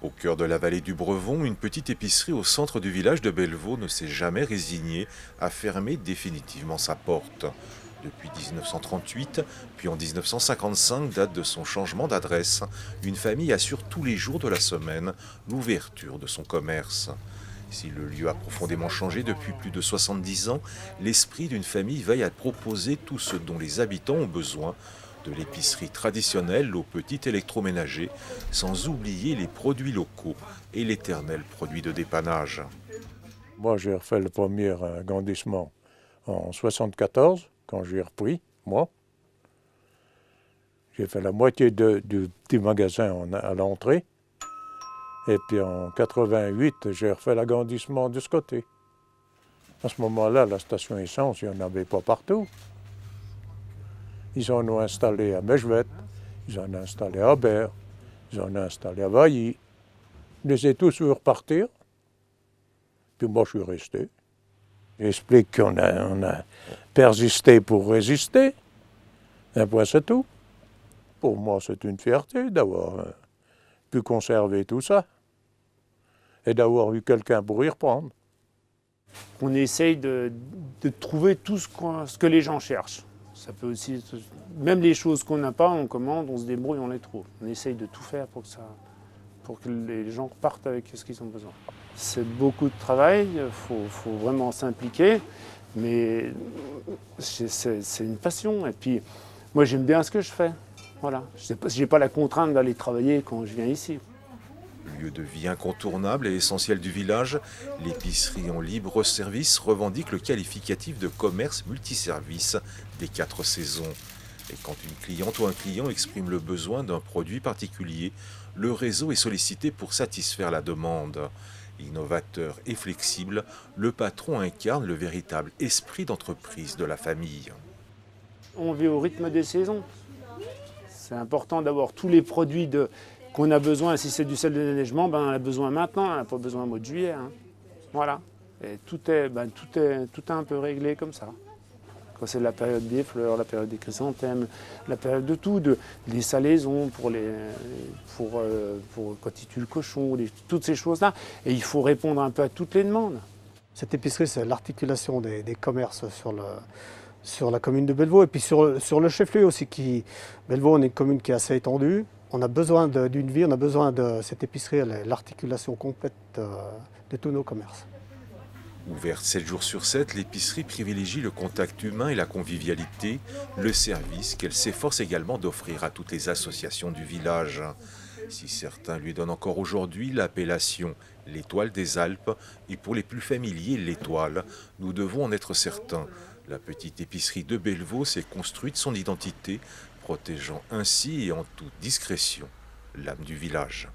Au cœur de la vallée du Brevon, une petite épicerie au centre du village de Bellevaux ne s'est jamais résignée à fermer définitivement sa porte. Depuis 1938, puis en 1955, date de son changement d'adresse, une famille assure tous les jours de la semaine l'ouverture de son commerce. Si le lieu a profondément changé depuis plus de 70 ans, l'esprit d'une famille veille à proposer tout ce dont les habitants ont besoin, de l'épicerie traditionnelle au petit électroménager, sans oublier les produits locaux et l'éternel produit de dépannage. Moi, j'ai refait le premier agrandissement en 74, quand j'ai repris, moi. J'ai fait la moitié du petit magasin à l'entrée. Et puis en 88, j'ai refait l'agrandissement de ce côté. À ce moment-là, la station essence, il n'y en avait pas partout. Ils en ont installé à Mechevette, ils en ont installé à Aubert, ils en ont installé à Vailly. Je les ai tous vu repartir. Puis moi, je suis resté. J'explique qu'on a persisté pour résister. Un point, c'est tout. Pour moi, c'est une fierté d'avoir pu conserver tout ça et d'avoir eu quelqu'un pour y reprendre. On essaye de trouver tout ce que les gens cherchent. Ça peut aussi, même les choses qu'on n'a pas, on commande, on se débrouille, on les trouve. On essaye de tout faire pour que les gens repartent avec ce qu'ils ont besoin. C'est beaucoup de travail, il faut vraiment s'impliquer, mais c'est une passion. Et puis, moi, j'aime bien ce que je fais. Voilà. Je n'ai pas la contrainte d'aller travailler quand je viens ici. Lieu de vie incontournable et essentiel du village, l'épicerie en libre service revendique le qualificatif de commerce multiservice des 4 saisons. Et quand une cliente ou un client exprime le besoin d'un produit particulier, le réseau est sollicité pour satisfaire la demande. Innovateur et flexible, le patron incarne le véritable esprit d'entreprise de la famille. On vit au rythme des saisons. C'est important d'avoir tous les produits qu'on a besoin. Si c'est du sel de déneigement, on a besoin maintenant, on n'a pas besoin au mois de juillet. Hein. Voilà. Et tout est un peu réglé comme ça. Quand c'est la période des fleurs, la période des chrysanthèmes, la période de tout, les salaisons pour quand il tue le cochon, toutes ces choses-là. Et il faut répondre un peu à toutes les demandes. Cette épicerie, c'est l'articulation des commerces sur la commune de Bellevaux et puis sur le chef-lieu aussi. Bellevaux, on est une commune qui est assez étendue. On a besoin d'une vie, on a besoin de cette épicerie, l'articulation complète de tous nos commerces. Ouverte 7 jours sur 7, l'épicerie privilégie le contact humain et la convivialité, le service qu'elle s'efforce également d'offrir à toutes les associations du village. Si certains lui donnent encore aujourd'hui l'appellation l'Étoile des Alpes et pour les plus familiers l'Étoile, nous devons en être certains. La petite épicerie de Bellevaux s'est construite son identité, protégeant ainsi et en toute discrétion l'âme du village.